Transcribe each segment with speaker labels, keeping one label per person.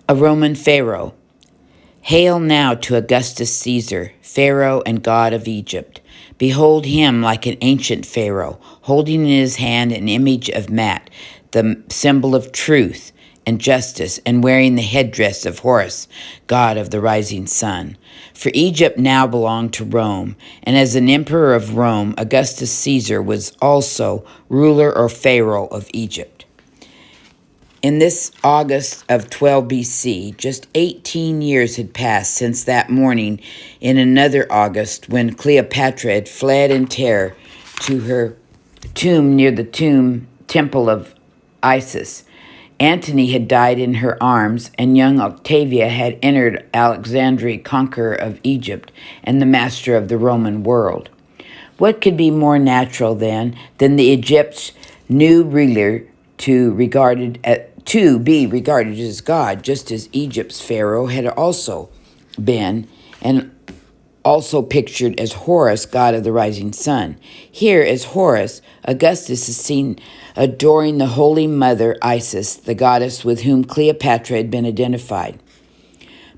Speaker 1: A Roman Pharaoh. Hail now to Augustus Caesar, Pharaoh and God of Egypt. Behold him like an ancient Pharaoh, holding in his hand an image of Mat, the symbol of truth and justice, and wearing the headdress of Horus, god of the rising sun. For Egypt now belonged to Rome, and as an emperor of Rome, Augustus Caesar was also ruler or Pharaoh of Egypt. In this August of 12 BC, just 18 years had passed since that morning in another August when Cleopatra had fled in terror to her tomb near the temple of Isis. Antony had died in her arms, and young Octavia had entered Alexandria, conqueror of Egypt and the master of the Roman world. What could be more natural, then, than the Egypt's new ruler to be regarded as God, just as Egypt's Pharaoh had also been, and also pictured as Horus, god of the rising sun. Here, as Horus, Augustus is seen adoring the Holy Mother Isis, the goddess with whom Cleopatra had been identified.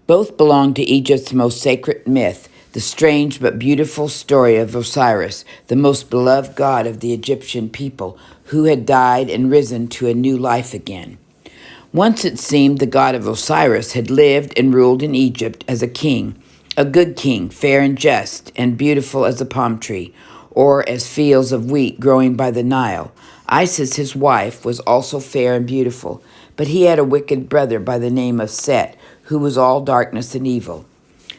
Speaker 1: Both belong to Egypt's most sacred myth, the strange but beautiful story of Osiris, the most beloved god of the Egyptian people, who had died and risen to a new life again. Once it seemed the god of Osiris had lived and ruled in Egypt as a king, a good king, fair and just, and beautiful as a palm tree, or as fields of wheat growing by the Nile. Isis, his wife, was also fair and beautiful, but he had a wicked brother by the name of Set, who was all darkness and evil.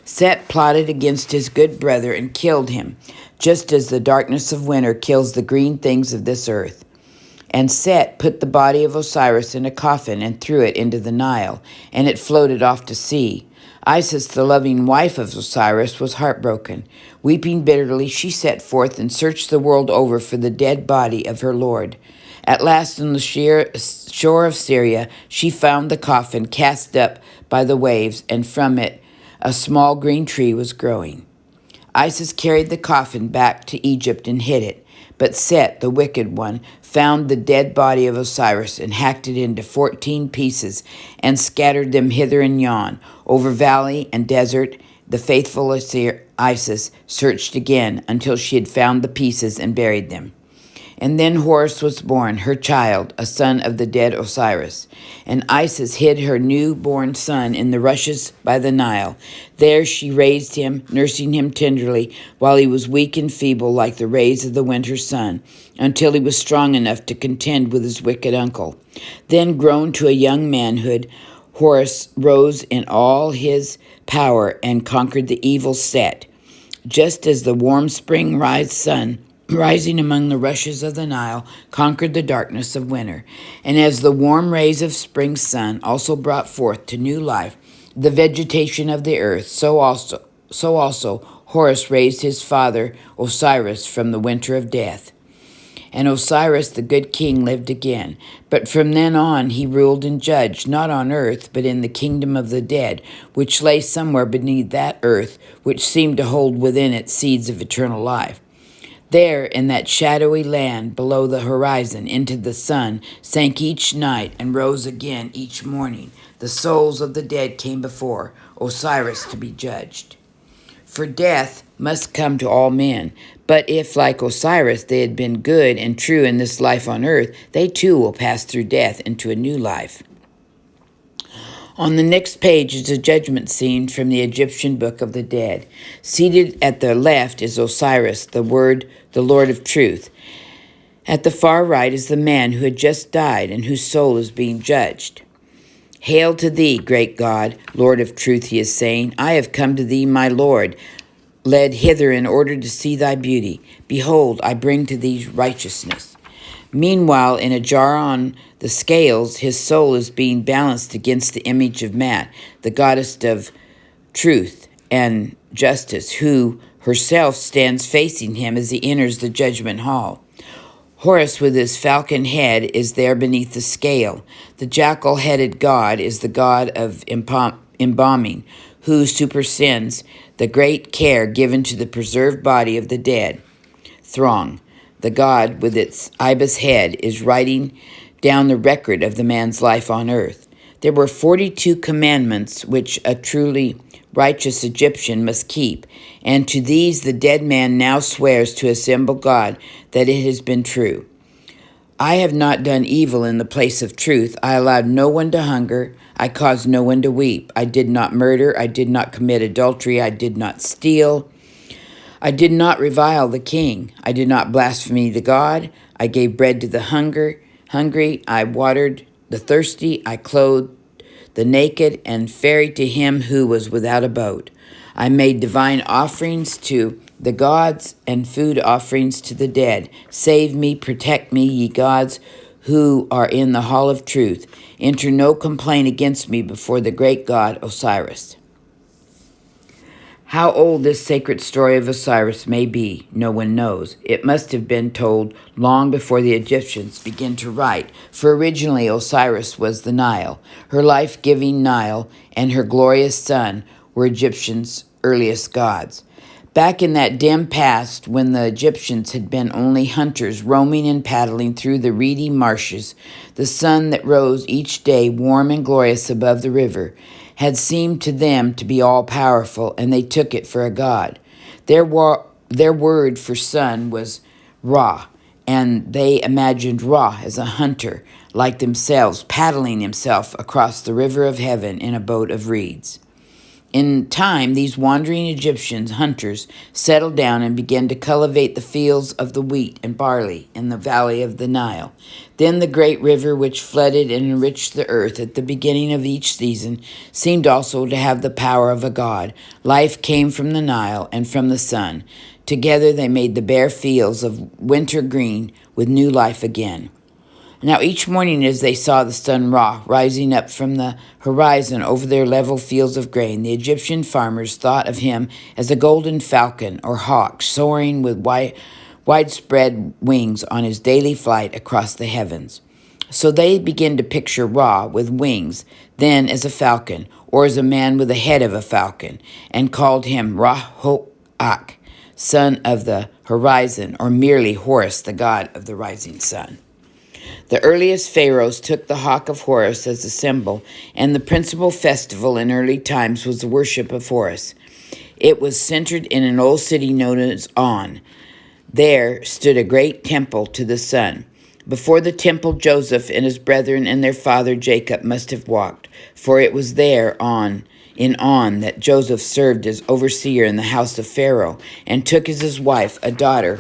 Speaker 1: Set plotted against his good brother and killed him, just as the darkness of winter kills the green things of this earth. And Set put the body of Osiris in a coffin and threw it into the Nile, and it floated off to sea. Isis, the loving wife of Osiris, was heartbroken. Weeping bitterly, she set forth and searched the world over for the dead body of her lord. At last, on the shore of Syria, she found the coffin cast up by the waves, and from it a small green tree was growing. Isis carried the coffin back to Egypt and hid it. But Set, the wicked one, found the dead body of Osiris and hacked it into 14 pieces and scattered them hither and yon. Over valley and desert, the faithful Isis searched again until she had found the pieces and buried them. And then Horus was born, her child, a son of the dead Osiris. And Isis hid her newborn son in the rushes by the Nile. There she raised him, nursing him tenderly, while he was weak and feeble like the rays of the winter sun, until he was strong enough to contend with his wicked uncle. Then, grown to a young manhood, Horus rose in all his power and conquered the evil Set. Just as the warm spring sun rising among the rushes of the Nile, conquered the darkness of winter. And as the warm rays of spring's sun also brought forth to new life the vegetation of the earth, so also Horus raised his father Osiris from the winter of death. And Osiris, the good king, lived again. But from then on he ruled and judged, not on earth, but in the kingdom of the dead, which lay somewhere beneath that earth, which seemed to hold within it seeds of eternal life. There, in that shadowy land below the horizon, into the sun, sank each night and rose again each morning. The souls of the dead came before Osiris to be judged. For death must come to all men, but if, like Osiris, they had been good and true in this life on earth, they too will pass through death into a new life. On the next page is a judgment scene from the Egyptian Book of the Dead. Seated at the left is Osiris, the Lord of Truth. At the far right is the man who had just died and whose soul is being judged. Hail to thee, great God, Lord of Truth, he is saying. I have come to thee, my Lord, led hither in order to see thy beauty. Behold, I bring to thee righteousness. Meanwhile, in a jar on the scales, his soul is being balanced against the image of Mat, the goddess of truth and justice, who herself stands facing him as he enters the judgment hall. Horus, with his falcon head, is there beneath the scale. The jackal-headed god is the god of embalming, who supersends the great care given to the preserved body of the dead. Throng, the god with its ibis head, is writing down the record of the man's life on earth. There were 42 commandments which a truly righteous Egyptian must keep, and to these the dead man now swears to assemble God that it has been true. I have not done evil in the place of truth. I allowed no one to hunger. I caused no one to weep. I did not murder. I did not commit adultery. I did not steal. I did not revile the king. I did not blaspheme the God. I gave bread to the hungry. I watered the thirsty. I clothed the naked and ferried to him who was without a boat. I made divine offerings to the gods and food offerings to the dead. Save me, protect me, ye gods who are in the hall of truth. Enter no complaint against me before the great God Osiris. How old this sacred story of Osiris may be, no one knows. It must have been told long before the Egyptians began to write, for originally Osiris was the Nile. Her life-giving Nile and her glorious sun were Egyptians' earliest gods. Back in that dim past, when the Egyptians had been only hunters roaming and paddling through the reedy marshes, the sun that rose each day warm and glorious above the river had seemed to them to be all-powerful, and they took it for a god. Their word for sun was Ra, and they imagined Ra as a hunter like themselves, paddling himself across the river of heaven in a boat of reeds. In time, these wandering Egyptian hunters settled down and began to cultivate the fields of the wheat and barley in the valley of the Nile. Then the great river which flooded and enriched the earth at the beginning of each season seemed also to have the power of a god. Life came from the Nile and from the sun. Together they made the bare fields of winter green with new life again. Now each morning as they saw the sun Ra rising up from the horizon over their level fields of grain, the Egyptian farmers thought of him as a golden falcon or hawk soaring with widespread wings on his daily flight across the heavens. So they began to picture Ra with wings, then as a falcon, or as a man with the head of a falcon, and called him Ra-Ho-Ak, son of the horizon, or merely Horus, the god of the rising sun. The earliest pharaohs took the hawk of Horus as a symbol, and the principal festival in early times was the worship of Horus. It was centered in an old city known as On. There stood a great temple to the sun. Before the temple, Joseph and his brethren and their father Jacob must have walked, for it was there in On that Joseph served as overseer in the house of Pharaoh, and took as his wife a daughter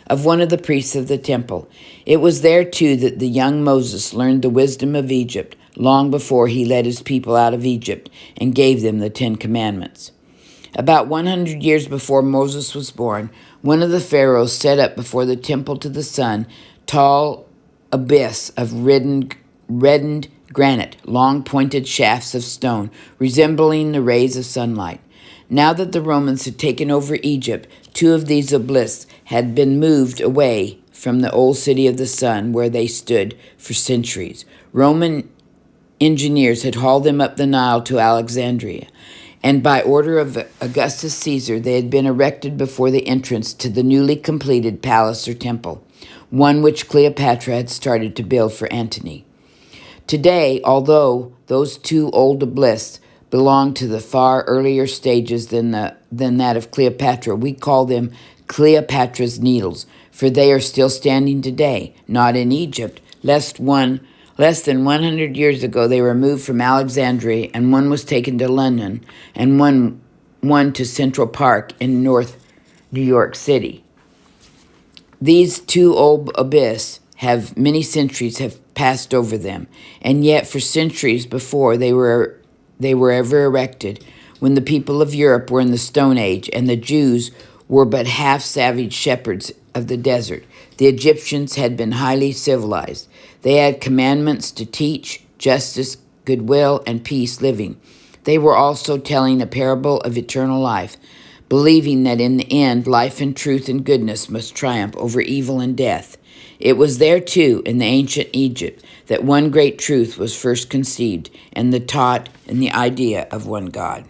Speaker 1: of one of the priests of the temple. It was there, too, that the young Moses learned the wisdom of Egypt long before he led his people out of Egypt and gave them the 10 Commandments. About 100 years before Moses was born, one of the pharaohs set up before the temple to the sun tall abyss of reddened granite, long pointed shafts of stone, resembling the rays of sunlight. Now that the Romans had taken over Egypt, 2 of these obelisks had been moved away from the old city of the sun where they stood for centuries. Roman engineers had hauled them up the Nile to Alexandria, and by order of Augustus Caesar, they had been erected before the entrance to the newly completed palace or temple, one which Cleopatra had started to build for Antony. Today, although those 2 old obelisks belong to the far earlier stages than that of Cleopatra, we call them Cleopatra's Needles, for they are still standing today, not in Egypt. Less than 100 years ago, they were moved from Alexandria, and one was taken to London, and one to Central Park in North New York City. These 2 old obelisks have many centuries have passed over them, and yet for centuries before they were ever erected, when the people of Europe were in the Stone Age and the Jews were but half-savage shepherds of the desert, the Egyptians had been highly civilized. They had commandments to teach, justice, goodwill, and peace living. They were also telling a parable of eternal life, believing that in the end, life and truth and goodness must triumph over evil and death. It was there, too, in the ancient Egypt, that one great truth was first conceived, and the taught and the idea of one God.